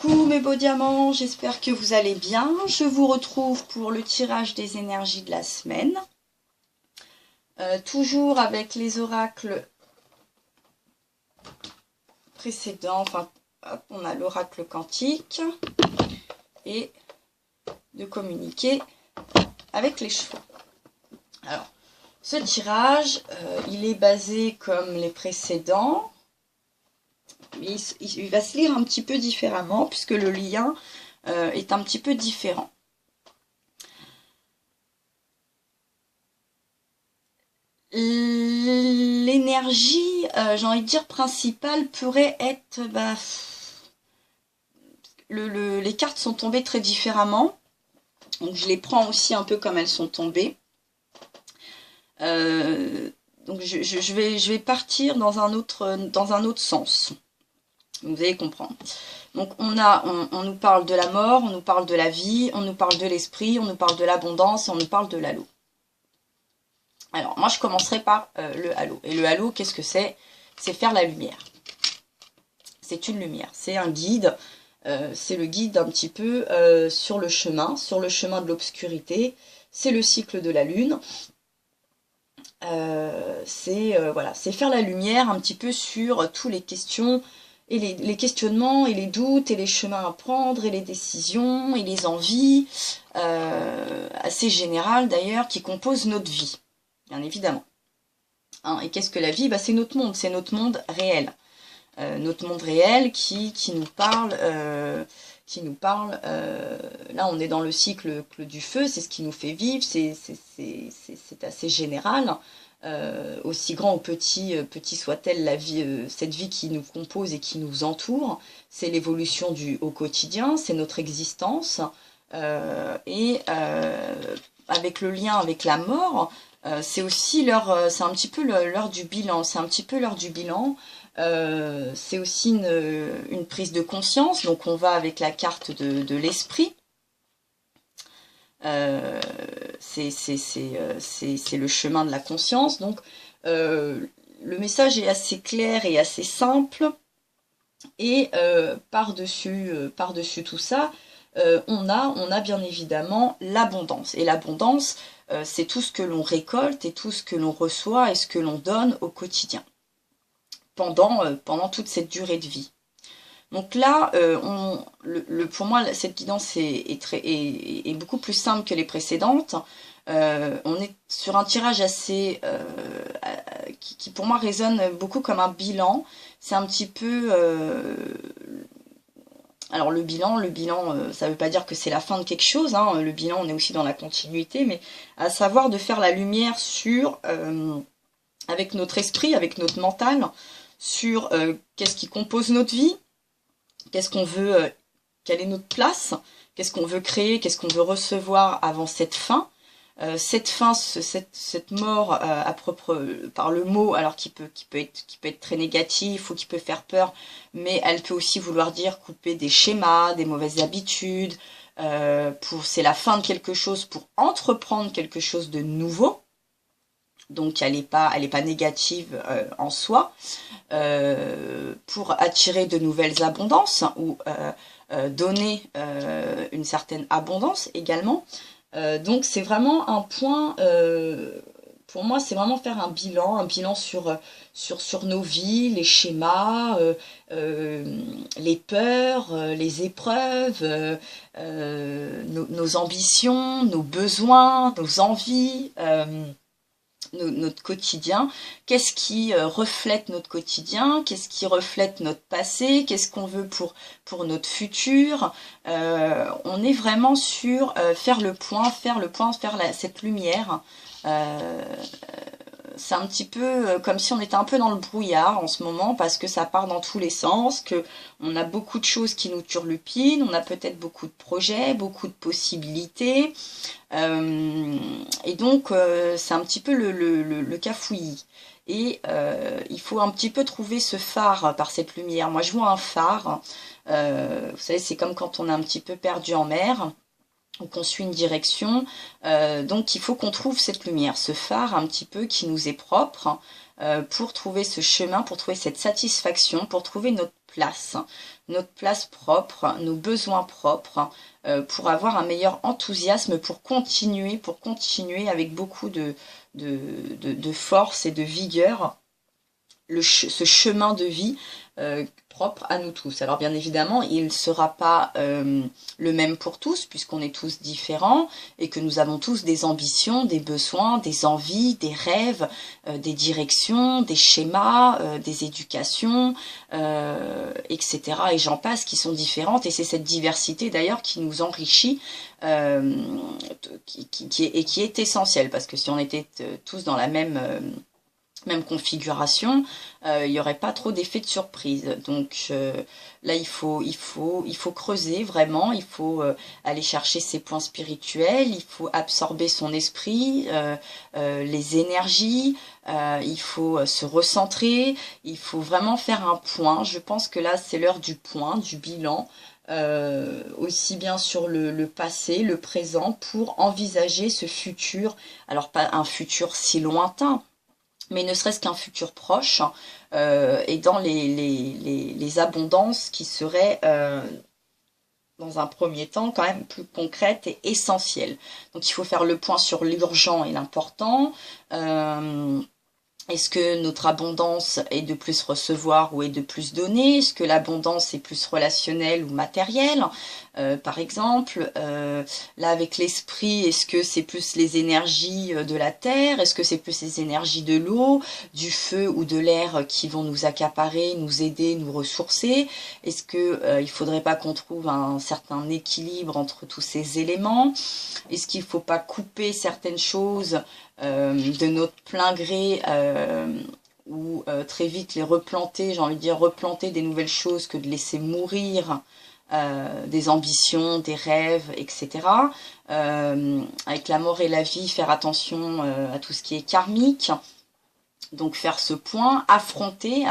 Coucou mes beaux diamants, j'espère que vous allez bien. Je vous retrouve pour le tirage des énergies de la semaine. Toujours avec les oracles précédents. Enfin, hop, on a l'oracle quantique et de communiquer avec les chevaux. Alors, ce tirage, il est basé comme les précédents. Il va se lire un petit peu différemment puisque le lien est un petit peu différent. L'énergie, j'ai envie de dire, principale pourrait être... les cartes sont tombées très différemment. Donc je les prends aussi un peu comme elles sont tombées. Donc je vais partir dans un autre sens. Vous allez comprendre. Donc on nous parle de la mort, on nous parle de la vie, on nous parle de l'esprit, on nous parle de l'abondance et on nous parle de l'halo. Alors moi je commencerai par le halo. Et le halo, qu'est-ce que c'est? C'est faire la lumière. C'est une lumière, c'est un guide. C'est le guide un petit peu sur le chemin de l'obscurité. C'est le cycle de la lune. Voilà, c'est faire la lumière un petit peu sur toutes les questions et les questionnements et les doutes et les chemins à prendre et les décisions et les envies assez générales d'ailleurs qui composent notre vie, bien évidemment. Hein, et qu'est-ce que la vie? C'est notre monde réel. Notre monde réel qui nous parle, là on est dans le cycle du feu, c'est ce qui nous fait vivre, c'est assez général. Aussi grand ou petit soit-elle la vie, cette vie qui nous compose et qui nous entoure, c'est l'évolution au quotidien, c'est notre existence, avec le lien avec la mort, c'est aussi c'est un petit peu l'heure du bilan, c'est aussi une prise de conscience, donc on va avec la carte de l'esprit. C'est le chemin de la conscience. Donc le message est assez clair et assez simple. Et par-dessus tout ça, on a bien évidemment l'abondance. Et l'abondance, c'est tout ce que l'on récolte et tout ce que l'on reçoit et ce que l'on donne au quotidien pendant toute cette durée de vie. Donc là, pour moi, cette guidance est beaucoup plus simple que les précédentes. On est sur un tirage assez qui pour moi résonne beaucoup comme un bilan. C'est un petit peu... alors le bilan, ça ne veut pas dire que c'est la fin de quelque chose. Hein. Le bilan, on est aussi dans la continuité, mais à savoir de faire la lumière sur, avec notre esprit, avec notre mental, sur qu'est-ce qui compose notre vie. Qu'est-ce qu'on veut, quelle est notre place, qu'est-ce qu'on veut créer, qu'est-ce qu'on veut recevoir avant cette fin. Cette fin, cette mort par le mot, alors qui peut être très négatif ou qui peut faire peur, mais elle peut aussi vouloir dire couper des schémas, des mauvaises habitudes, c'est la fin de quelque chose pour entreprendre quelque chose de nouveau. Donc elle n'est pas négative en soi, pour attirer de nouvelles abondances ou donner une certaine abondance également. Donc c'est vraiment un point, pour moi c'est vraiment faire un bilan sur nos vies, les schémas, les peurs, les épreuves, nos ambitions, nos besoins, nos envies, notre quotidien, qu'est-ce qui reflète notre quotidien, qu'est-ce qui reflète notre passé, qu'est-ce qu'on veut pour notre futur. On est vraiment sur faire le point, cette lumière. C'est un petit peu comme si on était un peu dans le brouillard en ce moment parce que ça part dans tous les sens, que on a beaucoup de choses qui nous turlupinent, on a peut-être beaucoup de projets, beaucoup de possibilités, et donc c'est un petit peu le cafouillis. Et il faut un petit peu trouver ce phare par cette lumière. Moi je vois un phare, vous savez c'est comme quand on est un petit peu perdu en mer, ou qu'on suit une direction, donc il faut qu'on trouve cette lumière, ce phare un petit peu qui nous est propre, pour trouver ce chemin, pour trouver cette satisfaction, pour trouver notre notre place propre, nos besoins propres, pour avoir un meilleur enthousiasme, pour continuer avec beaucoup de force et de vigueur ce chemin de vie propre à nous tous. Alors bien évidemment, il ne sera pas le même pour tous, puisqu'on est tous différents et que nous avons tous des ambitions, des besoins, des envies, des rêves, des directions, des schémas, des éducations, etc. Et j'en passe, qui sont différentes. Et c'est cette diversité d'ailleurs qui nous enrichit qui est essentielle, parce que si on était tous dans la même configuration, il n'y aurait pas trop d'effet de surprise. Donc là, il faut creuser vraiment, il faut aller chercher ses points spirituels, il faut absorber son esprit, les énergies, il faut se recentrer, il faut vraiment faire un point. Je pense que là, c'est l'heure du point, du bilan, aussi bien sur le passé, le présent, pour envisager ce futur. Alors pas un futur si lointain, mais ne serait-ce qu'un futur proche, et dans les abondances qui seraient, dans un premier temps, quand même plus concrètes et essentielles. Donc il faut faire le point sur l'urgent et l'important. Est-ce que notre abondance est de plus recevoir ou est de plus donner? Est-ce que l'abondance est plus relationnelle ou matérielle, par exemple? Là, avec l'esprit, est-ce que c'est plus les énergies de la terre? Est-ce que c'est plus les énergies de l'eau, du feu ou de l'air qui vont nous accaparer, nous aider, nous ressourcer? Est-ce que il faudrait pas qu'on trouve un certain équilibre entre tous ces éléments? Est-ce qu'il faut pas couper certaines choses de notre plein gré, ou très vite les replanter, j'ai envie de dire replanter des nouvelles choses, que de laisser mourir des ambitions, des rêves, etc. Avec la mort et la vie, faire attention à tout ce qui est karmique. Donc faire ce point, affronter,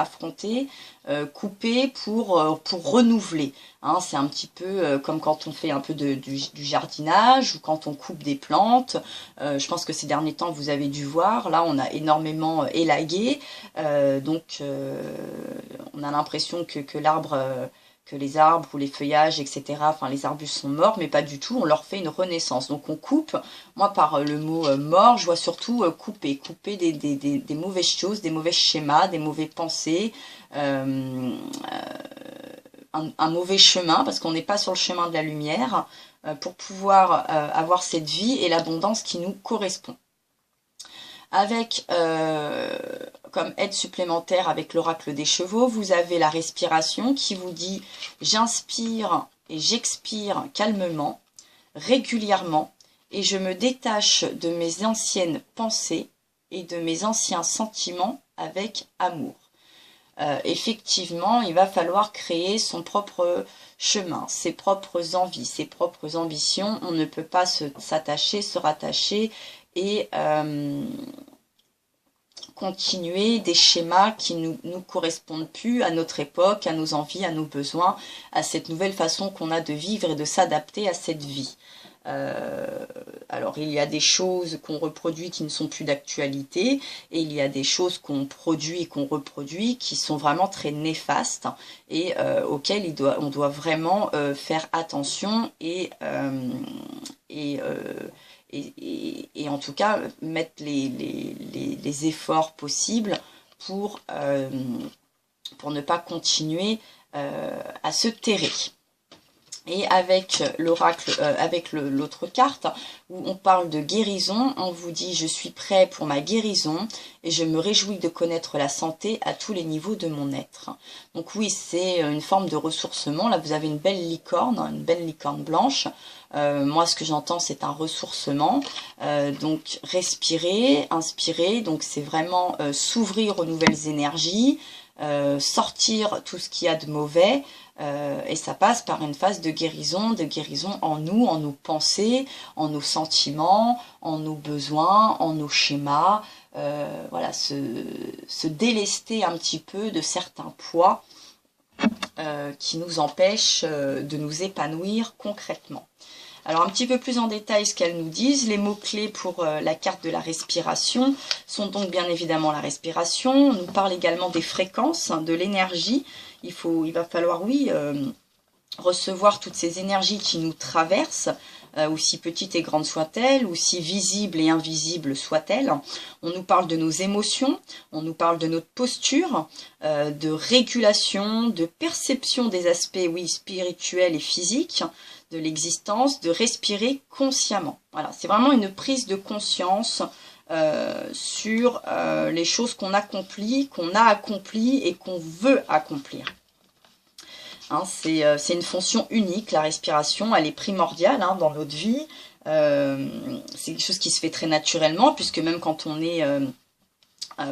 couper pour renouveler. Hein, c'est un petit peu comme quand on fait un peu du jardinage ou quand on coupe des plantes. Je pense que ces derniers temps, vous avez dû voir, là on a énormément élagué. Donc on a l'impression que l'arbre... que les arbres ou les feuillages, etc., enfin les arbustes sont morts, mais pas du tout, on leur fait une renaissance. Donc on coupe, moi par le mot mort, je vois surtout couper des mauvaises choses, des mauvais schémas, des mauvais pensées, un mauvais chemin, parce qu'on n'est pas sur le chemin de la lumière, pour pouvoir avoir cette vie et l'abondance qui nous correspond. Avec comme aide supplémentaire avec l'oracle des chevaux, vous avez la respiration qui vous dit « J'inspire et j'expire calmement, régulièrement, et je me détache de mes anciennes pensées et de mes anciens sentiments avec amour. » Effectivement, il va falloir créer son propre chemin, ses propres envies, ses propres ambitions. On ne peut pas s'attacher, se rattacher et continuer des schémas qui nous correspondent plus à notre époque, à nos envies, à nos besoins, à cette nouvelle façon qu'on a de vivre et de s'adapter à cette vie. Alors il y a des choses qu'on reproduit qui ne sont plus d'actualité, et il y a des choses qu'on produit et qu'on reproduit qui sont vraiment très néfastes et auxquelles on doit vraiment faire attention et en tout cas mettre les efforts possibles pour ne pas continuer à se terrer. Et avec l'oracle, avec l'autre carte, où on parle de guérison, on vous dit « Je suis prêt pour ma guérison et je me réjouis de connaître la santé à tous les niveaux de mon être. » Donc oui, c'est une forme de ressourcement. Là, vous avez une belle licorne blanche. Moi, ce que j'entends, c'est un ressourcement. Donc, respirer, inspirer. Donc, c'est vraiment s'ouvrir aux nouvelles énergies, sortir tout ce qu'il y a de mauvais. Et ça passe par une phase de guérison en nous, en nos pensées, en nos sentiments, en nos besoins, en nos schémas. Voilà, se délester un petit peu de certains poids qui nous empêchent de nous épanouir concrètement. Alors un petit peu plus en détail ce qu'elles nous disent, les mots-clés pour la carte de la respiration sont donc bien évidemment la respiration. On nous parle également des fréquences, de l'énergie. Il va falloir, oui, recevoir toutes ces énergies qui nous traversent, aussi petites et grandes soient-elles, aussi visibles et invisibles soient-elles. On nous parle de nos émotions, on nous parle de notre posture, de régulation, de perception des aspects, oui, spirituels et physiques de l'existence, de respirer consciemment. Voilà, c'est vraiment une prise de conscience sur les choses qu'on accomplit, qu'on a accomplies et qu'on veut accomplir. Hein, c'est une fonction unique, la respiration, elle est primordiale hein, dans notre vie. C'est quelque chose qui se fait très naturellement, puisque même quand on est,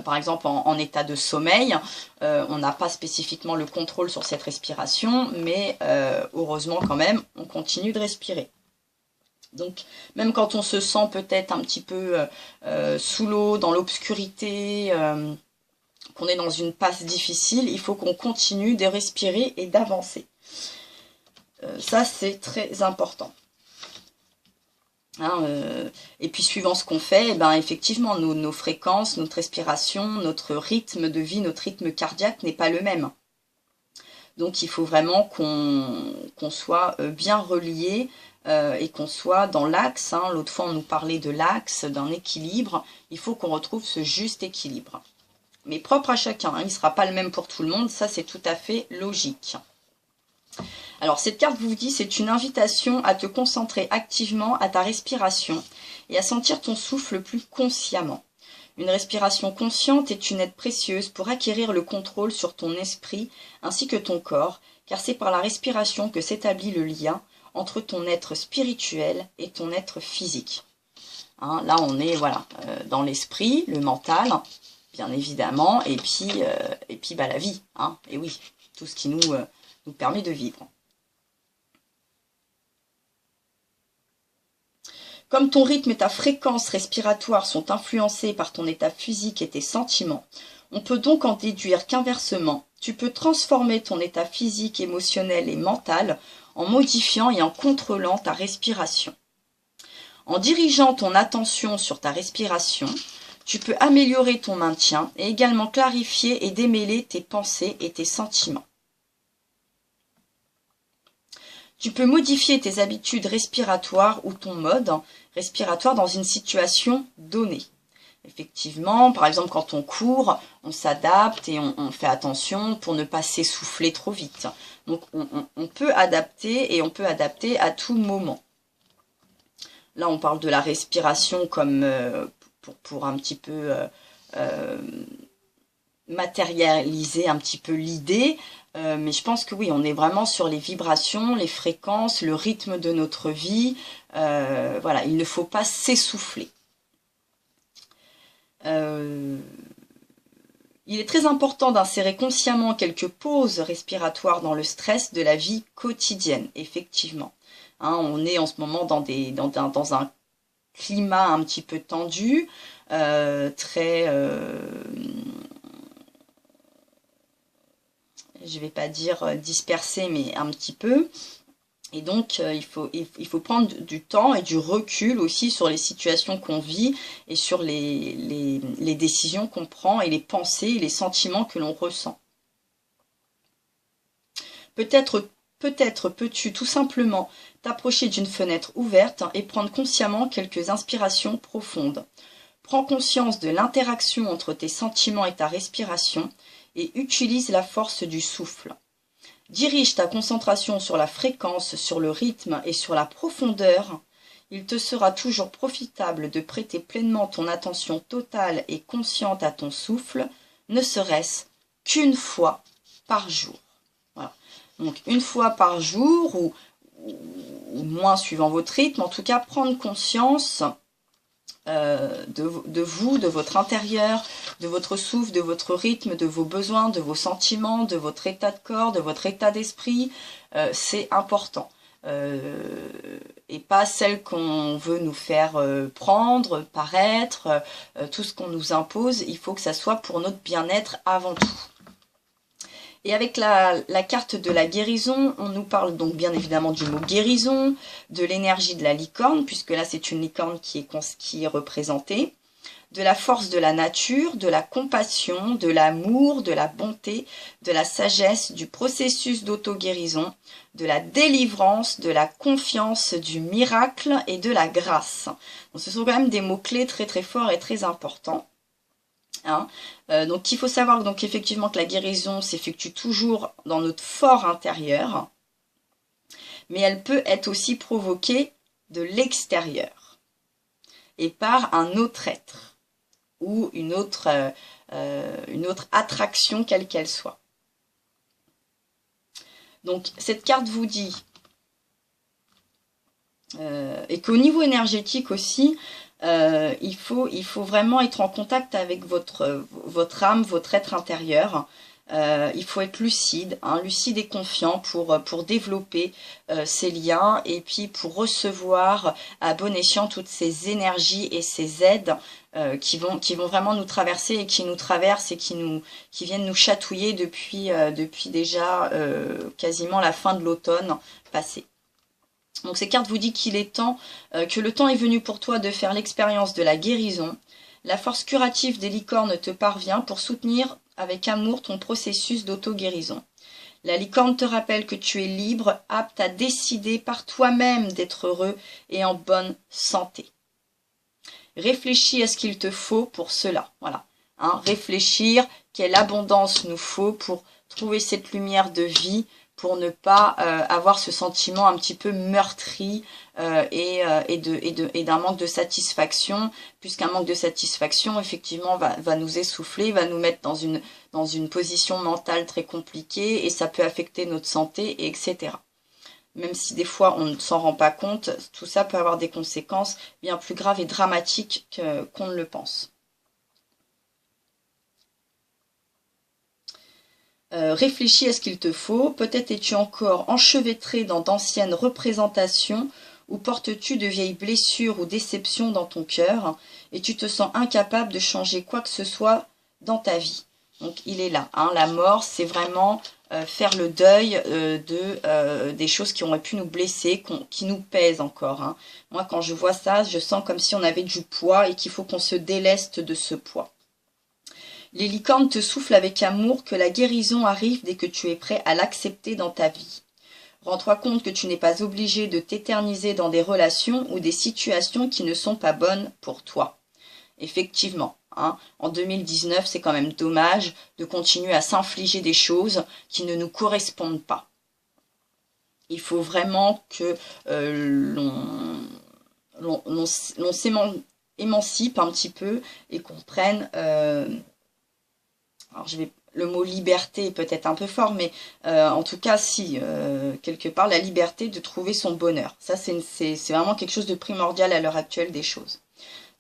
par exemple, en état de sommeil, on n'a pas spécifiquement le contrôle sur cette respiration, mais heureusement quand même, on continue de respirer. Donc, même quand on se sent peut-être un petit peu sous l'eau, dans l'obscurité, qu'on est dans une passe difficile, il faut qu'on continue de respirer et d'avancer. Ça, c'est très important. Hein, et puis, suivant ce qu'on fait, eh ben, effectivement, nos fréquences, notre respiration, notre rythme de vie, notre rythme cardiaque n'est pas le même. Donc, il faut vraiment qu'on soit bien relié et qu'on soit dans l'axe. Hein. L'autre fois, on nous parlait de l'axe, d'un équilibre. Il faut qu'on retrouve ce juste équilibre. Mais propre à chacun, hein, il ne sera pas le même pour tout le monde, ça c'est tout à fait logique. Alors cette carte vous dit, c'est une invitation à te concentrer activement à ta respiration et à sentir ton souffle plus consciemment. Une respiration consciente est une aide précieuse pour acquérir le contrôle sur ton esprit ainsi que ton corps, car c'est par la respiration que s'établit le lien entre ton être spirituel et ton être physique. Hein, là on est voilà, dans l'esprit, le mental, bien évidemment, et puis bah, la vie, hein, et oui, tout ce qui nous permet de vivre. Comme ton rythme et ta fréquence respiratoire sont influencés par ton état physique et tes sentiments, on peut donc en déduire qu'inversement, tu peux transformer ton état physique, émotionnel et mental en modifiant et en contrôlant ta respiration. En dirigeant ton attention sur ta respiration, tu peux améliorer ton maintien et également clarifier et démêler tes pensées et tes sentiments. Tu peux modifier tes habitudes respiratoires ou ton mode respiratoire dans une situation donnée. Effectivement, par exemple, quand on court, on s'adapte et on fait attention pour ne pas s'essouffler trop vite. Donc, on peut adapter et on peut adapter à tout moment. Là, on parle de la respiration comme pour un petit peu matérialiser un petit peu l'idée, mais je pense que oui, on est vraiment sur les vibrations, les fréquences, le rythme de notre vie. Voilà, il ne faut pas s'essouffler. Il est très important d'insérer consciemment quelques pauses respiratoires dans le stress de la vie quotidienne, effectivement. Hein, on est en ce moment dans un climat un petit peu tendu, très, je vais pas dire dispersé, mais un petit peu. Et donc, il faut prendre du temps et du recul aussi sur les situations qu'on vit et sur les décisions qu'on prend et les pensées et les sentiments que l'on ressent. Peut-être peux-tu tout simplement t'approcher d'une fenêtre ouverte et prendre consciemment quelques inspirations profondes. Prends conscience de l'interaction entre tes sentiments et ta respiration et utilise la force du souffle. Dirige ta concentration sur la fréquence, sur le rythme et sur la profondeur. Il te sera toujours profitable de prêter pleinement ton attention totale et consciente à ton souffle, ne serait-ce qu'une fois par jour. Voilà. Donc une fois par jour ou moins suivant votre rythme, en tout cas prendre conscience de vous, de votre intérieur, de votre souffle, de votre rythme, de vos besoins, de vos sentiments, de votre état de corps, de votre état d'esprit, c'est important. Et pas celle qu'on veut nous faire prendre, paraître, tout ce qu'on nous impose, il faut que ça soit pour notre bien-être avant tout. Et avec la carte de la guérison, on nous parle donc bien évidemment du mot guérison, de l'énergie de la licorne, puisque là c'est une licorne qui est représentée, de la force de la nature, de la compassion, de l'amour, de la bonté, de la sagesse, du processus d'auto-guérison, de la délivrance, de la confiance, du miracle et de la grâce. Donc, ce sont quand même des mots-clés très très forts et très importants. Hein. Donc il faut savoir donc effectivement que la guérison s'effectue toujours dans notre fort intérieur, mais elle peut être aussi provoquée de l'extérieur et par un autre être ou une autre attraction quelle qu'elle soit. Donc cette carte vous dit et qu'au niveau énergétique aussi, il faut vraiment être en contact avec votre âme, votre être intérieur. Il faut être lucide, lucide et confiant pour développer ces liens et puis pour recevoir à bon escient toutes ces énergies et ces aides qui vont vraiment nous traverser et qui nous traversent et qui viennent nous chatouiller depuis déjà quasiment la fin de l'automne passé. Donc ces cartes vous disent qu'il est temps, que le temps est venu pour toi de faire l'expérience de la guérison. La force curative des licornes te parvient pour soutenir avec amour ton processus d'auto-guérison. La licorne te rappelle que tu es libre, apte à décider par toi-même d'être heureux et en bonne santé. Réfléchis à ce qu'il te faut pour cela. Voilà. Réfléchir, quelle abondance nous faut pour trouver cette lumière de vie, pour ne pas avoir ce sentiment un petit peu meurtri et d'un manque de satisfaction, puisqu'un manque de satisfaction, effectivement, va nous essouffler, va nous mettre dans une position mentale très compliquée, et ça peut affecter notre santé, etc. Même si des fois on ne s'en rend pas compte, tout ça peut avoir des conséquences bien plus graves et dramatiques qu'on ne le pense. Réfléchis à ce qu'il te faut, peut-être es-tu encore enchevêtré dans d'anciennes représentations ou portes-tu de vieilles blessures ou déceptions dans ton cœur et tu te sens incapable de changer quoi que ce soit dans ta vie. Donc il est là, la mort c'est vraiment faire le deuil des choses qui auraient pu nous blesser, qui nous pèsent encore. Moi quand je vois ça, je sens comme si on avait du poids et qu'il faut qu'on se déleste de ce poids. Les licornes te soufflent avec amour que la guérison arrive dès que tu es prêt à l'accepter dans ta vie. Rends-toi compte que tu n'es pas obligé de t'éterniser dans des relations ou des situations qui ne sont pas bonnes pour toi. Effectivement, en 2019, c'est quand même dommage de continuer à s'infliger des choses qui ne nous correspondent pas. Il faut vraiment que l'on s'émancipe un petit peu et qu'on prenne... alors le mot liberté est peut-être un peu fort, mais en tout cas, si, quelque part, la liberté de trouver son bonheur. Ça, c'est vraiment quelque chose de primordial à l'heure actuelle des choses.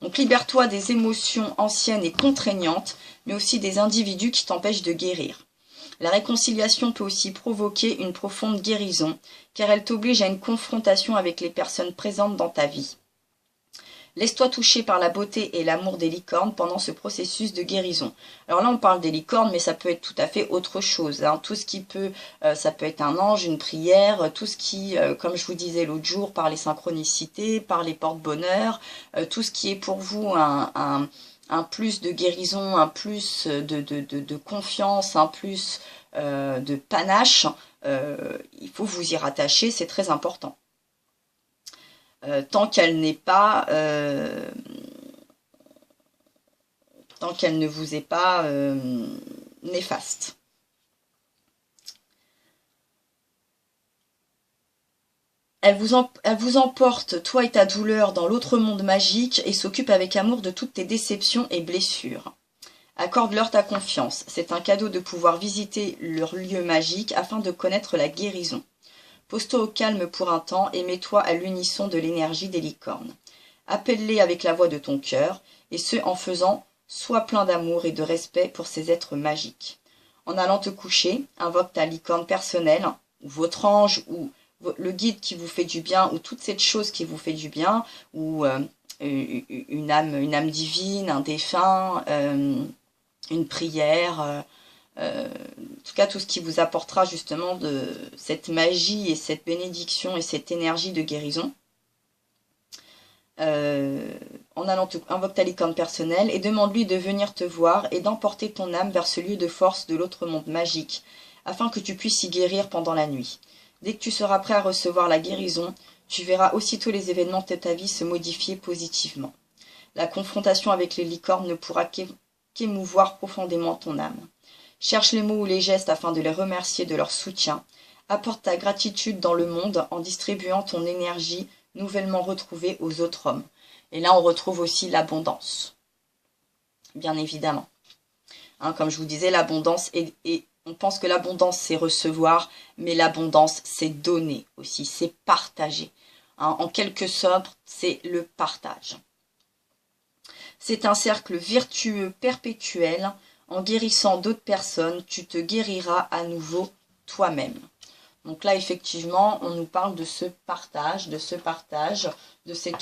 Donc, libère-toi des émotions anciennes et contraignantes, mais aussi des individus qui t'empêchent de guérir. La réconciliation peut aussi provoquer une profonde guérison, car elle t'oblige à une confrontation avec les personnes présentes dans ta vie. Laisse-toi toucher par la beauté et l'amour des licornes pendant ce processus de guérison. Alors là, on parle des licornes, mais ça peut être tout à fait autre chose. Tout ce qui peut, ça peut être un ange, une prière, tout ce qui, comme je vous disais l'autre jour, par les synchronicités, par les porte-bonheur, tout ce qui est pour vous un plus de guérison, un plus de confiance, un plus de panache, il faut vous y rattacher, c'est très important. Tant qu'elle n'est pas, tant qu'elle ne vous est pas néfaste. Elle vous emporte, toi et ta douleur, dans l'autre monde magique et s'occupe avec amour de toutes tes déceptions et blessures. Accorde-leur ta confiance. C'est un cadeau de pouvoir visiter leur lieu magique afin de connaître la guérison. Pose-toi au calme pour un temps et mets-toi à l'unisson de l'énergie des licornes. Appelle-les avec la voix de ton cœur, et ce en faisant sois plein d'amour et de respect pour ces êtres magiques. En allant te coucher, invoque ta licorne personnelle, ou votre ange, ou le guide qui vous fait du bien, ou toute cette chose qui vous fait du bien, ou une âme divine, un défunt, une prière, tout cas tout ce qui vous apportera justement de cette magie et cette bénédiction et cette énergie de guérison. En allant invoque ta licorne personnelle et demande-lui de venir te voir et d'emporter ton âme vers ce lieu de force de l'autre monde magique, afin que tu puisses y guérir pendant la nuit. Dès que tu seras prêt à recevoir la guérison, tu verras aussitôt les événements de ta vie se modifier positivement. La confrontation avec les licornes ne pourra qu'émouvoir profondément ton âme. Cherche les mots ou les gestes afin de les remercier de leur soutien. Apporte ta gratitude dans le monde en distribuant ton énergie nouvellement retrouvée aux autres hommes. Et là, on retrouve aussi l'abondance, bien évidemment. Hein, comme je vous disais, l'abondance on pense que l'abondance, c'est recevoir, mais l'abondance, c'est donner aussi, c'est partager. Hein, en quelque sorte, c'est le partage. C'est un cercle vertueux perpétuel. En guérissant d'autres personnes, tu te guériras à nouveau toi-même. Donc là, effectivement, on nous parle de ce partage, de cette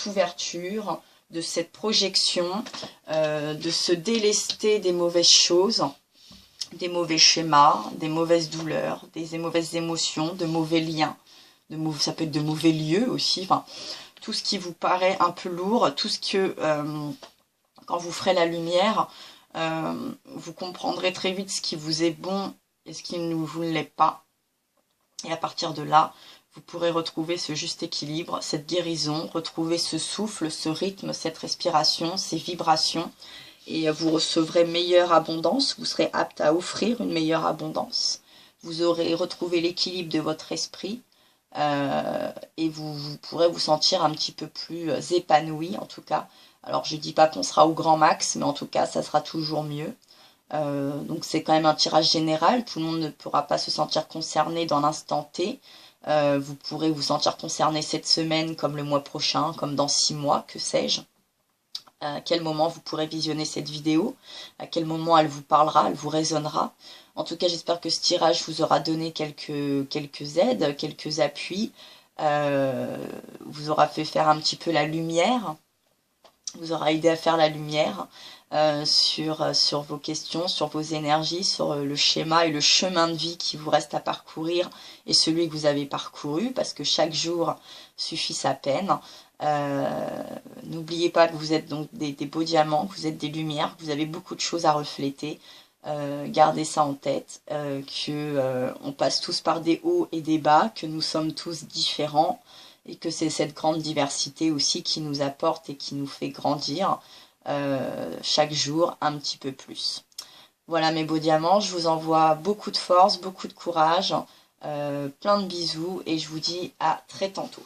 ouverture, de cette projection, de se délester des mauvaises choses, des mauvais schémas, des mauvaises douleurs, des mauvaises émotions, de mauvais liens, ça peut être de mauvais lieux aussi, enfin, tout ce qui vous paraît un peu lourd, tout ce que, quand vous ferez la lumière, vous comprendrez très vite ce qui vous est bon et ce qui ne vous l'est pas. Et à partir de là, vous pourrez retrouver ce juste équilibre, cette guérison, retrouver ce souffle, ce rythme, cette respiration, ces vibrations. Et vous recevrez meilleure abondance, vous serez apte à offrir une meilleure abondance. Vous aurez retrouvé l'équilibre de votre esprit et vous pourrez vous sentir un petit peu plus épanoui en tout cas. Alors je ne dis pas qu'on sera au grand max, mais en tout cas ça sera toujours mieux. Donc c'est quand même un tirage général, tout le monde ne pourra pas se sentir concerné dans l'instant T. Vous pourrez vous sentir concerné cette semaine comme le mois prochain, comme dans 6 mois, que sais-je. À quel moment vous pourrez visionner cette vidéo, à quel moment elle vous parlera, elle vous résonnera. En tout cas, j'espère que ce tirage vous aura donné quelques aides, quelques appuis, vous aura fait faire un petit peu la lumière, vous aura aidé à faire la lumière sur vos questions, sur vos énergies, sur le schéma et le chemin de vie qui vous reste à parcourir et celui que vous avez parcouru, parce que chaque jour suffit sa peine. N'oubliez pas que vous êtes donc des beaux diamants, que vous êtes des lumières, que vous avez beaucoup de choses à refléter. Gardez ça en tête, on passe tous par des hauts et des bas, que nous sommes tous différents et que c'est cette grande diversité aussi qui nous apporte et qui nous fait grandir chaque jour un petit peu plus. Voilà mes beaux diamants, je vous envoie beaucoup de force, beaucoup de courage, plein de bisous et je vous dis à très tantôt.